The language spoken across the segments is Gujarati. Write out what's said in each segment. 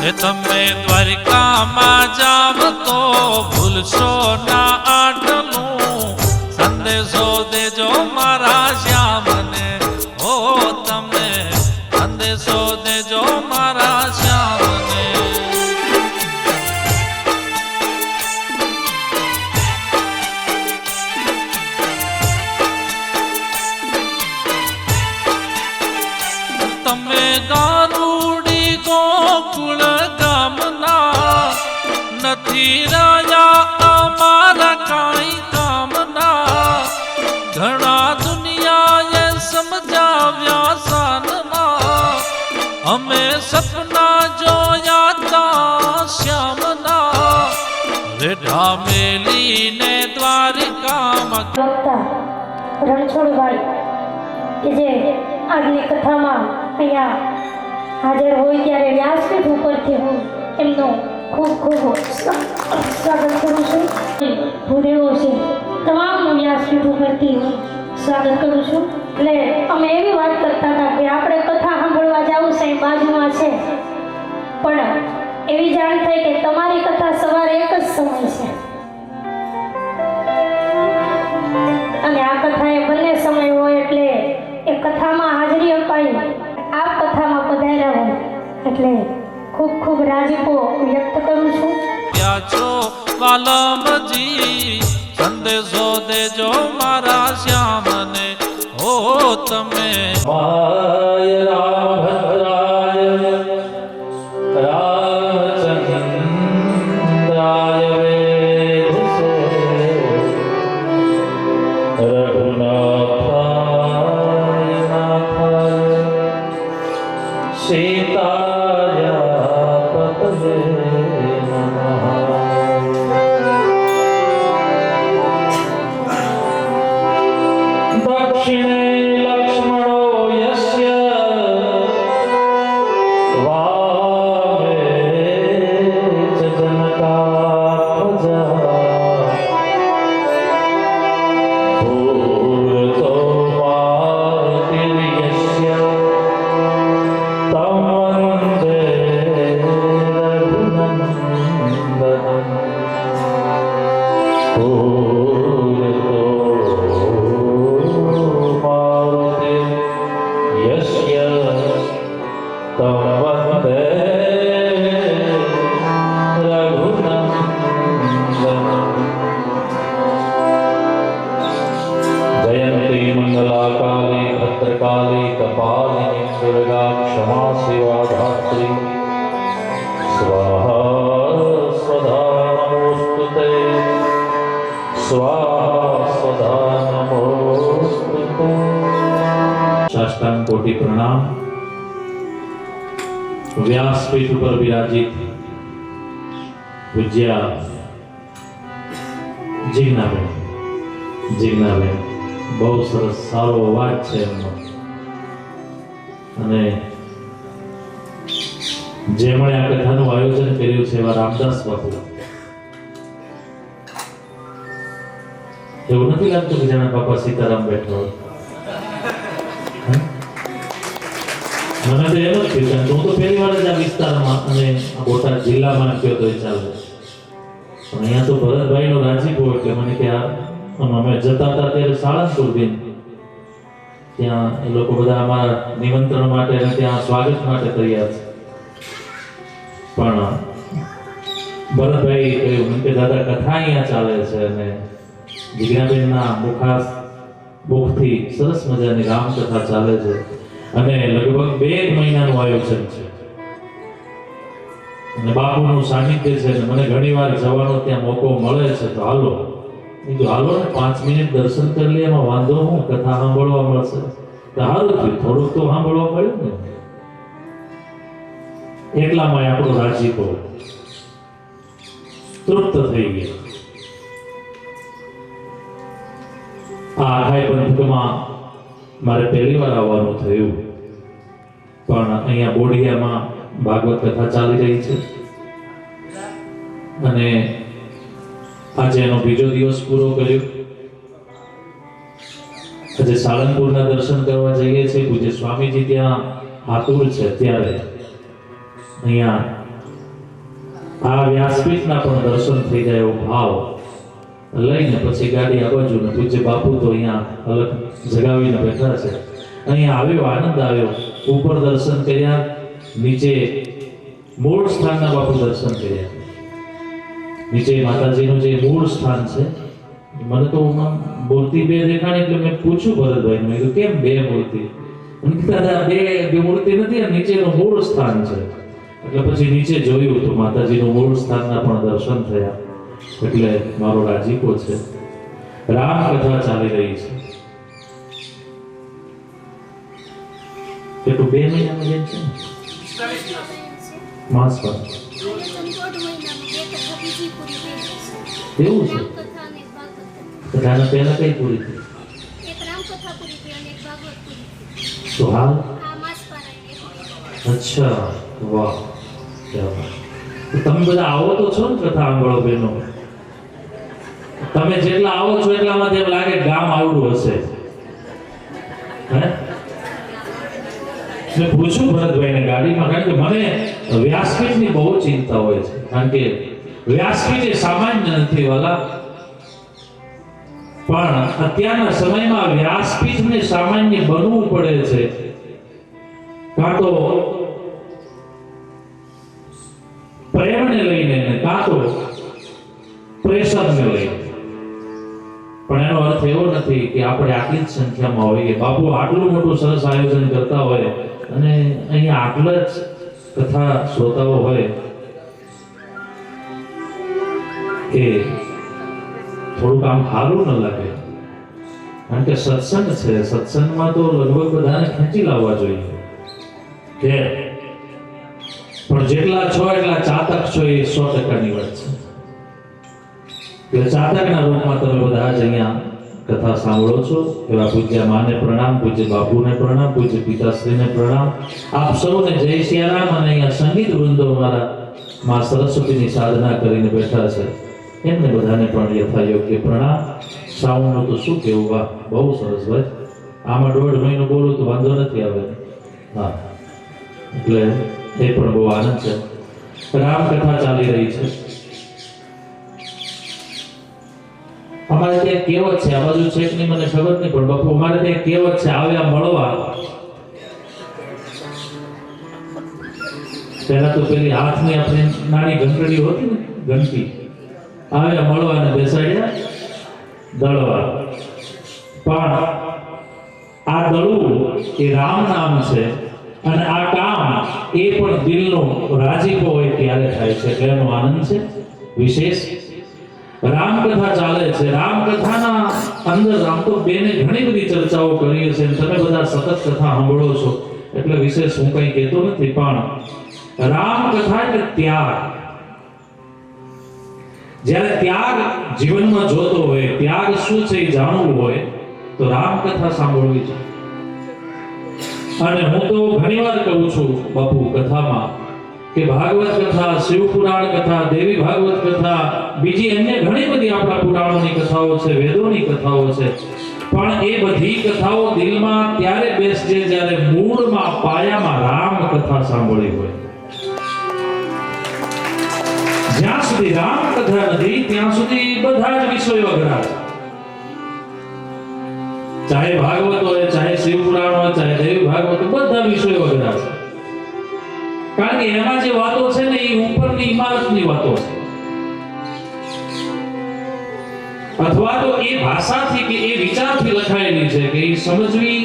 એ તમે દ્વારિકામાં જાવ તો ભૂલશો ના આટલું સંદેશો દેજો મારા શ્યામને ઓ તમે સંદેશો દેજો મારા શ્યામને તમે ગારુડી ગોકુળ ગામના નથી રહ્યા અમારા કાંઈ કામના ઘણા દુનિયાએ સમજાવ્યા સાનના અમે સપના જોયા તા શ્યામના રેઢા મેલીને દ્વારિકામાં રણછોડભાઈ કે જે આજની કથામાં અહીંયા હાજર હોય ત્યારે વ્યાસપીઠ ઉપરથી હું એમનો ખૂબ ખૂબ સ્વાગત કરું છું. ભૂદેવો છે તમામનું વ્યાસપીઠ ઉપરથી હું સ્વાગત કરું છું. એટલે અમે એવી વાત કરતા હતા કે આપણે કથા સાંભળવા જવું સાહેબ બાજુમાં છે, પણ એવી જાણ થઈ કે તમારી કથા સવારે એક જ સમય છે અને આ કથા એ બંને સમય હોય એટલે એ કથામાં હાજરી અપાઈ આ કથામાં પધાર્યા હોય એટલે ખૂબ ખૂબ રાજીપો વ્યક્ત કરું છું. ક્યાં છો વાલમજી સંદેશો દેજો મારા શ્યામને ઓ તમે માય રામ ભદ્રાય રામચંદ્રાય વેધસે રઘુનાથાય નાથાય સીતાય પતયે નમઃ. દક્ષિણે લક્ષ્મણો યસ્ય વામે ચ જનકાત્મજા ભૂતો મારુતિર્યસ્ય तं વંદે રઘુનંદનમ. जयंती मंगलाकाली भद्रकाली कपालिनी दुर्गा क्षमा सेवा धात्री स्वाहा स्वधा नमोस्तुते स्वाहा स्वधा नमोस्तुते. साष्टांग कोटि प्रणाम. व्यासपीठ पर विराजित पूज्य જીજ્ઞાબેન બહુ સરસ સારો અવાજ છે એમનો અને જેમણે આ કથાનું આયોજન કર્યું છે એવા રામદાસ બાપુ. એવું નથી લાગતું કે જાણે બાપા સીતારામ બેઠો હોય? મને તો એમ જ થયું હું તો પહેલી વાર જ આ વિસ્તારમાં અને બોટાદ જિલ્લામાં ગયો તો ચાલે, પણ અહીંયા તો ભરતભાઈનો રાજીપો એટલે મને કે અમે જતા હતા ત્યારે સાળંગપુર બેન ત્યાં એ લોકો બધા અમારા નિમંત્રણ માટે અને ત્યાં સ્વાગત માટે તૈયાર છે. પણ ભરતભાઈ કહ્યું કે દાદા કથા અહીંયા ચાલે છે અને જીજ્ઞાબેનના મુખથી સરસ મજાની રામકથા ચાલે છે અને લગભગ 2 મહિનાનું આયોજન છે અને બાપુનું સાનિધ્ય છે અને મને ઘણીવાર જવાનો ત્યાં મોકો મળે છે તો હાલો હાલો ને 5 મિનિટ દર્શન કરી લે, એમાં વાંધો હું, કથા સાંભળવા મળશે તો સારું થયું, થોડુંક તો સાંભળવા મળ્યું ને. એટલામાં આપણો રાજીપો તૃપ્ત થઈ ગયો. આ આખાય પંથકમાં મારે પહેલી વાર આવવાનું થયું, પણ અહીંયા બોડિયામાં ભાગવત કથા ચાલી રહી છે અને આજે એનો બીજો દિવસ પૂરો કર્યો. આજે સાળંગપુરના દર્શન કરવા જઈએ છીએ. પૂજ્ય સ્વામીજી ત્યાં આતુર છે ત્યારે અહીંયા આ વ્યાસપીઠના પણ દર્શન થઈ જાય એવો ભાવ લઈને પછી ગાડી આ બાજુ ને પૂજ્ય બાપુ તો અહીંયા અલગ જગાવીને બેઠા છે. અહીંયા આવ્યો, આનંદ આવ્યો. ઉપર દર્શન કર્યા, નીચે મૂળ સ્થાનના બાપુ દર્શન કર્યા. નીચે માતાજીનું જે મૂળ સ્થાન છે, મને તો મૂર્તિ બે દેખાણી એટલે મેં પૂછ્યું ભરતભાઈ, મેં કીધું કેમ બે મૂર્તિ? મને કીધું દાદા બે મૂર્તિ નથી, આ નીચેનું મૂળ સ્થાન છે. એટલે પછી નીચે જોયું તો માતાજીનું મૂળ સ્થાનના પણ દર્શન થયા. એટલે મારો રાજીપો છે. રામકથા ચાલી રહી છે. કેટલું 2 મહિનામાં જાય છે માસ પર એવું છે. કથાના પહેલા કઈ પૂરી થઈ? તો હાલ અચ્છા, વાહ, ક્યાં વાત. તો તમે બધા આવો તો છો ને કથા સાંભળો બહેનો? તમે જેટલા આવો છો એટલામાં એમ લાગે ગામ આવડું હશે. હે મેં પૂછ્યું ભરતભાઈને ગાડીમાં, કારણ કે મને વ્યાસપીઠની બહુ ચિંતા હોય છે. કારણ કે વ્યાસપીઠ એ સામાન્ય નથી વાલા, પણ અત્યારના સમયમાં વ્યાસપીઠને સામાન્ય બનવું પડે છે. કાં તો પ્રેમને લઈને ને કાં તો પ્રેશરને લઈને. પણ એનો અર્થ એવો નથી કે આપણે આટલી જ સંખ્યામાં હોઈએ. બાપુ આટલું મોટું સરસ આયોજન કરતા હોય અને અહીંયા આટલા જ કથા શ્રોતાઓ હોય કે થોડુંક આમ સારું ન લાગે. કારણ કે સત્સંગ છે, સત્સંગમાં તો લગભગ બધાને ખેંચી લાવવા જોઈએ. કે પણ જેટલા છો એટલા ચાતક છો એ 100%ની વાત છે. એટલે ચાતકના રૂપમાં તમે બધા જ અહીંયા કથા સાંભળો છો. એવા પૂજ્ય માને પ્રણામ, પૂજ્ય બાપુને પ્રણામ, પૂજ્ય પિતાશ્રીને પ્રણામ. આપ સૌને જય સિયારામ. અને અહીંયા સંગીત વૃંદો અમારા માં સરસ્વતીની સાધના કરીને બેઠા છે, એમને બધાને પણ યથાયોગ્ય પ્રણામ. સાઉન્ડનું તો શું કેવું, વાહ, બહુ સરસ ભાઈ. આમાં 1.5 મહિનો બોલું તો વાંધો નથી આવે. હા, એટલે એ પણ બહુ આનંદ છે. રામકથા ચાલી રહી છે. અમારે ત્યાં કહેવત છે, આ બાજુ છે કે નહીં મને ખબર નહીં, પણ બાપુ અમારે ત્યાં કહેવત છે, આવ્યા મળવા. પહેલા તો પેલી હાથની આપણે નાની ઘંટડી હોતી ને, ઘંટી, આવ્યા મળવા અને બેસાડ્યા દળવા. પણ આ દળવું એ રામ નામ છે અને આ કામ એ પણ દિલનો રાજીપો હોય ત્યારે થાય છે. એટલે એનો આનંદ છે વિશેષ. રામકથા ચાલે છે. રામકથાના અંદર આમ તો બેને ઘણી બધી ચર્ચાઓ કરી છે. તમે બધા સતત કથા સાંભળો છો એટલે વિશેષ હું કંઈ કહેતો નથી. પણ રામકથા એટલે ત્યાગ. જ્યારે ત્યાગ જીવનમાં જોતો હોય, ત્યાગ શું છે એ જાણવું હોય તો રામકથા સાંભળવી છે. અને હું તો ઘણીવાર કહું છું બાપુ કથામાં કે ભાગવત કથા, શિવપુરાણ કથા, દેવી ભાગવત કથા, બીજી અન્ય ઘણી બધી આપણા પુરાણોની કથાઓ છે, વેદોની કથાઓ છે, પણ એ બધી કથાઓ દિલમાં ત્યારે બેસશે જ્યારે મૂળમાં, પાયામાં રામ કથા સાંભળી હોય. જ્યાં સુધી રામ કથા નથી ત્યાં સુધી બધા જ વિષયો અઘરા છે. ચાહે ભાગવત હોય, ચાહે શિવપુરાણ હોય, ચાહે દેવી ભાગવત, બધા વિષયો અઘરા છે. કારણ કે એમાં જે વાતો છે ને એ ઉપરની ઇમારતની વાતો છે, અથવા તો એ ભાષાથી કે એ વિચારથી લખાયેલી છે કે એ સમજવી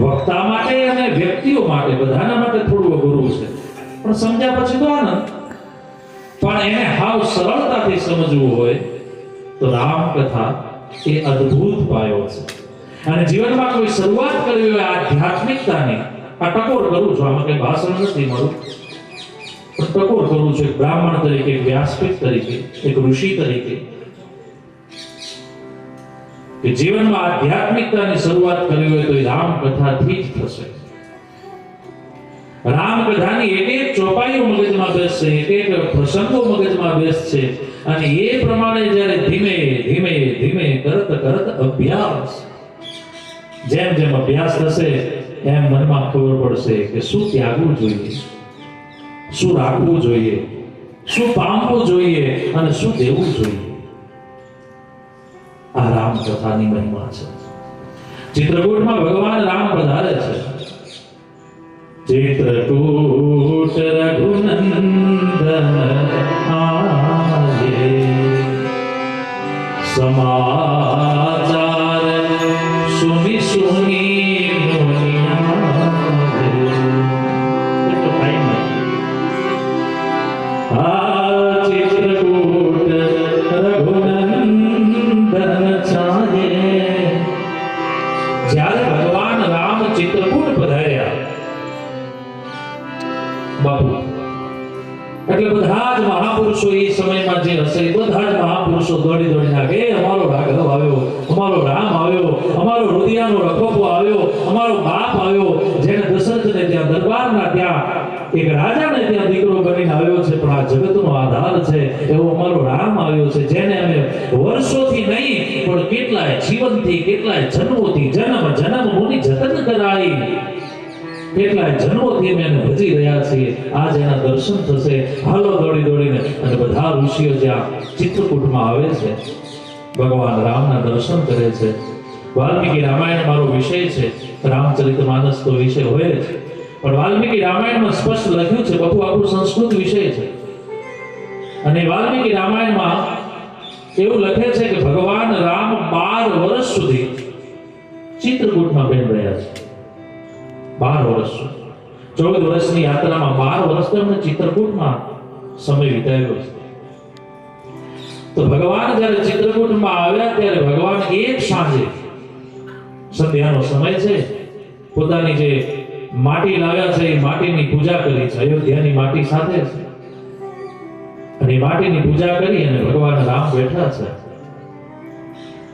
વક્તા માટે અને વ્યક્તિઓ માટે બધાના માટે થોડું અઘરું છે. પણ સમજ્યા પછી તો આનંદ. પણ એને હાવ સરળતાથી સમજવું હોય તો રામકથા એ અદ્ભુત પાયો છે. અને જીવનમાં કોઈ શરૂઆત કરવી હોય આધ્યાત્મિકતાની, આ ટકોર કરું છું, આમાં કઈ ભાષણ નથી મારું, પણ ટકોર કરું છું એક બ્રાહ્મણ તરીકે, એક વ્યાસપીઠ તરીકે, એક ઋષિ તરીકે, કે જીવનમાં આધ્યાત્મિકતાની શરૂઆત કરવી હોય તો એ રામકથાથી જ થશે. રામકથાની એક એક ચોપાઈઓ મગજમાં બેસશે, એક એક પ્રસંગો મગજમાં બેસશે, અને એ પ્રમાણે જ્યારે ધીમે ધીમે ધીમે કરત કરત અભ્યાસ, જેમ જેમ અભ્યાસ થશે એમ મનમાં ખબર પડશે કે શું ત્યાગવું જોઈએ, શું રાખવું જોઈએ, શું પામવું જોઈએ અને શું દેવું જોઈએ. આ રામ કથાની મહિમા છે. ચિત્રકૂટમાં ભગવાન રામ પધારે છે. ચિત્રકૂટ રઘુનંદન આયે, સમાચાર સુની સુની મુનિયા. એટલો ટાઈમ આ ચિત્રકૂટ રઘુનંદન છાયે. જ્યારે ભગવાન રામ ચિત્રકૂટ પધાર્યા બાપુ, એટલે બધા જ મહાપુરુષો એ સમયમાં જે હશે એ બધા જ મહાપુરુષો દોડી દોડી નાખે, અમારો રાઘવ આવ્યો, અમારો રામ આવ્યો, અમારો રુદિયાનો રખોપો આવ્યો, અમારો બાપ આવ્યો, જેને દશરથને ત્યાં દરબારના ત્યાં એક રાજાને ત્યાં દીકરો બનીને આવ્યો છે, પણ આ જગતનો આધાર છે એવો અમારો રામ આવ્યો છે, જેને અમે વર્ષોથી નહીં પણ કેટલાય જીવનથી, કેટલાય જન્મોથી, જન્મ જન્મ મુનિ જતન કરાઈ, કેટલાય જન્મોથી અમે એને ભજી રહ્યા છીએ. આજ એના દર્શન થશે. હાલો દોડી દોડીને. અને બધા ઋષિઓ જ્યાં ચિત્રકૂટમાં આવે છે, ભગવાન રામના દર્શન કરે છે. વાલ્મીકી રામાયણ મારો વિષય છે, રામચરિતમાનસ તો વિષય હોય જ, પણ વાલ્મીકી રામાયણમાં સ્પષ્ટ લખ્યું છે, બધું આપણું સંસ્કૃત વિષય છે. અને વાલ્મીકી રામાયણમાં એવું લખે છે કે ભગવાન રામ 12 વર્ષ સુધી ચિત્રકૂટમાં બેન રહ્યા છે. 12 વર્ષ, 14 વર્ષની યાત્રામાં 12 વર્ષ તેમણે ચિત્રકૂટમાં સમય વિતાવ્યો છે. તો ભગવાન જ્યારે ચિત્રકૂટમાં આવ્યા ત્યારે ભગવાન એક સાંજે, સંધ્યાનો સમય છે, પોતાની જે માટી લાવ્યા છે એ માટીની પૂજા કરી છે. અયોધ્યાની માટી સાથે છે અને એ માટીની પૂજા કરી અને ભગવાન રામ બેઠા છે.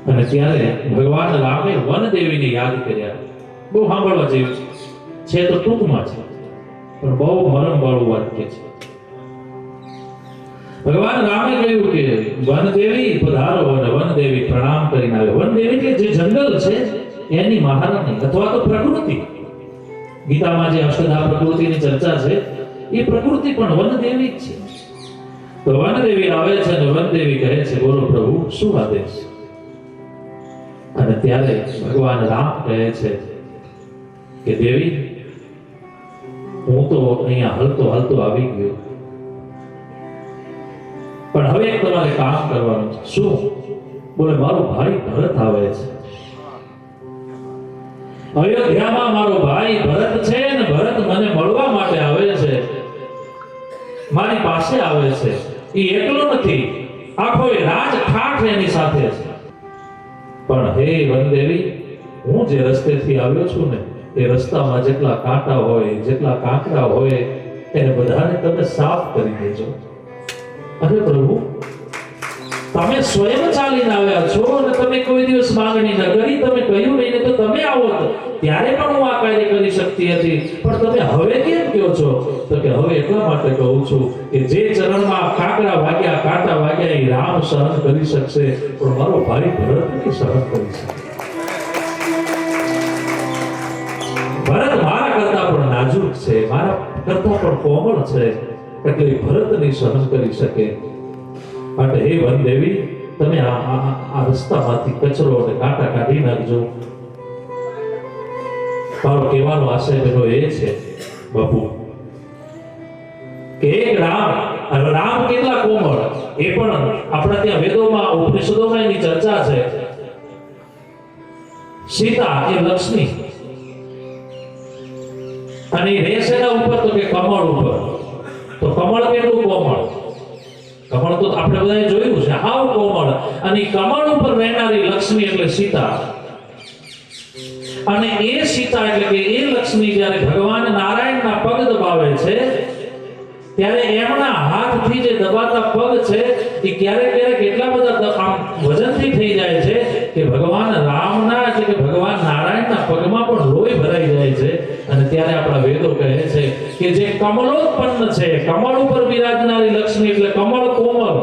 અને ત્યારે ભગવાન રામે વનદેવીને યાદ કર્યા. બહુ સાંભળવા જેવું છે તો ટૂંકમાં છે, પણ બહુ મરમવાળું વાક્ય છે. ભગવાન રામે કહ્યું કે વનદેવી પધારો, અને વનદેવી પ્રણામ કરીને આવે. વનદેવી એટલે જે જંગલ છે એની મહારાણી અથવા તો પ્રકૃતિ. ગીતામાં જે અષ્ટધા પ્રકૃતિની ચર્ચા છે એ પ્રકૃતિ પણ વનદેવી જ છે. તો વનદેવી આવે છે અને વનદેવી કહે છે, બોલો પ્રભુ શું આદેશ. અને ત્યારે ભગવાન રામ કહે છે કે દેવી, હું તો અહીંયા હલતો હલતો આવી ગયો, પણ હવે એક તમારે કામ કરવાનું છે. શું? બોલે મારો ભાઈ ભરત આવે છે. અયોધ્યામાં મારો ભાઈ ભરત છે ને ભરત મને મળવા માટે આવે છે, મારી પાસે આવે છે. એ એકલો નથી, આખો એ રાજઠાઠ એની સાથે છે. પણ હે વનદેવી, હું જે રસ્તેથી આવ્યો છું ને એ રસ્તામાં જેટલા કાંટા હોય, જેટલા કાંકરા હોય, એને બધાને તમે સાફ કરી દેજો. અરે પ્રભુ, તમે સ્વયં ચાલીને આવ્યા છો અને તમે કોઈ દિવસ માંગણી ન કરી, તમે કહ્યું નહીં, તો તમે આવો ત્યારે પણ હું આ કાર્ય કરી શકતી હતી, પણ તમે હવે કેમ કહો છો? તો કે હવે એટલા માટે કહું છું કે જે ચરણમાં કાંકરા વાગ્યા, કાંટા વાગ્યા, એ રામ સહન કરી શકશે, પણ મારો ભાઈ ભરત નહીં સહન કરી શકે. ભરત મારા કરતા પણ નાજુક છે, મારા કરતા પણ કોમળ છે, એટલે ભરત નહીં સહન કરી શકે. માટે હે વનદેવી, તમે આ રસ્તામાંથી કચરો અને કાંટા કાઢી નાખજો. મારો કહેવાનો આશય એનો એ છે બાપુ કે એક રામ કેટલા કોમળ, એ પણ આપણા ત્યાં વેદોમાં, ઉપનિષદોમાં એની ચર્ચા છે. સીતા એ લક્ષ્મી, અને રેસ એના ઉપર તો કે કમળ ઉપર. તો કમળ કેટલું કોમળ? કમળ તો આપણે બધાએ જોયું છે, હાવ કોમળ. અને કમળ ઉપર રહેનારી લક્ષ્મી એટલે સીતા. અને એ સીતા એટલે કે એ લક્ષ્મી જ્યારે ભગવાન નારાયણના પગ દબાવે છે ત્યારે એમના હાથથી જે દબાતા પગ છે એ ક્યારેક ક્યારેક એટલા બધા વજનથી થઈ જાય છે કે ભગવાન રામના એટલે કે ભગવાન નારાયણના પગમાં પણ લોહી ભરાઈ જાય છે. અને ત્યારે આપણા વેદો કહે છે કે જે કમળોત્પન્ન છે, કમળ ઉપર બિરાજનારી લક્ષ્મી એટલે કમળ કોમળ,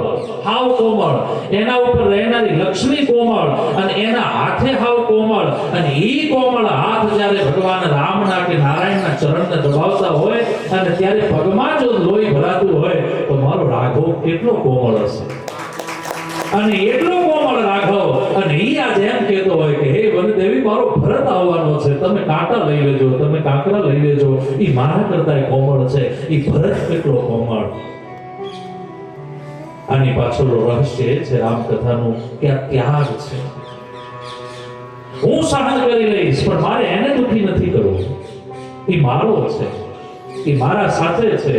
હાવ કોમળ, એના ઉપર રહેનારી લક્ષ્મી કોમળ, અને એના હાથે હાવ કોમળ. અને ઈ કોમળ હાથ જ્યારે ભગવાન રામના કે નારાયણના ચરણને દબાવતા હોય અને ત્યારે પગમાં જો લોહી ભરાતું હોય તો મારો રાઘવ કેટલો કોમળ હશે. અને એટલો કોમળ રાઘવ, અને ઈ આજે એમ કહેતો હોય કે હે વનદેવી, મારો ભરત આવવાનો છે, તમે કાંટા લઈ લેજો, તમે કાંકરા લઈ લેજો. ઈ મારા કરતા કોમળ છે. ઈ ભરત કેટલો કોમળ. આની પાછળનું રહસ્ય એ છે રામકથાનું કે આ ત્યાગ છે. હું સહન કરી લઈશ, પણ મારે એને દુઃખી નથી કરવું. એ મારો છે, એ મારા સાથે છે,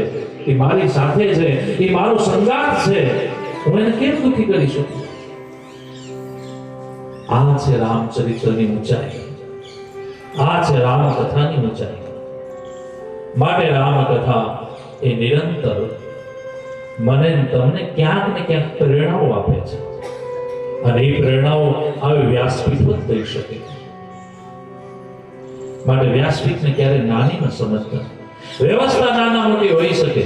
એ મારી સાથે છે, એ મારો સંગાત છે. હું એને કેમ દુઃખી કરી શકું? આ છે રામચરિત્રની ઊંચાઈ, આ છે રામકથાની ઊંચાઈ. માટે રામકથા એ નિરંતર મને ને તમને ક્યાંક ને ક્યાંક પ્રેરણાઓ આપે છે. અને એ પ્રેરણાઓ આવી વ્યાસપીઠ પર થઈ શકે. માટે વ્યાસપીઠને ક્યારે નાની ન સમજતા. વ્યવસ્થા નાના મોટી હોઈ શકે.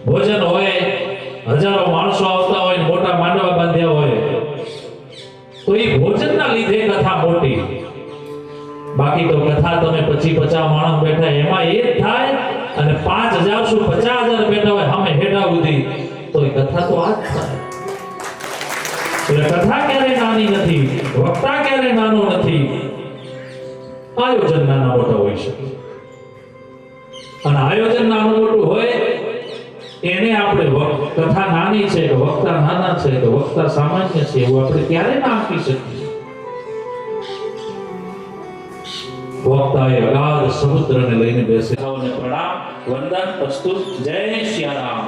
ભોજન હોય, હજારો માણસો આવતા હોય, મોટા માંડવા બાંધ્યા હોય, તો એ ભોજનના લીધે કથા મોટી. બાકી તો કથા તમે 50 માણસ બેઠા એમાં એ જ થાય, અને 5000 શું 50000 બેઠા હોય સામે હેઠા ઉધી, તો એ કથા તો આ જ થાય. એટલે કથા ક્યારે નાની નથી, વક્તા ક્યારે નાનો નથી. આયોજન નાના મોટા હોઈ શકે. અને આયોજન નાનું મોટું હોય એને આપણે કથા નાની છે કે વક્તા નાના છે કે વક્તા સામાન્ય છે એવું આપણે ક્યારે ના આપી શકીએ. વક્તા એ અગાધ સમુદ્રને લઈને બેસે. પ્રણામ, વંદન, પ્રસ્તુત. જય સિયારામ.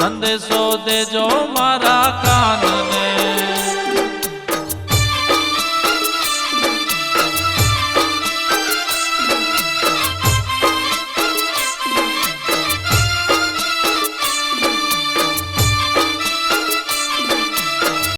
સંદેશો દેજો મારા કાનને.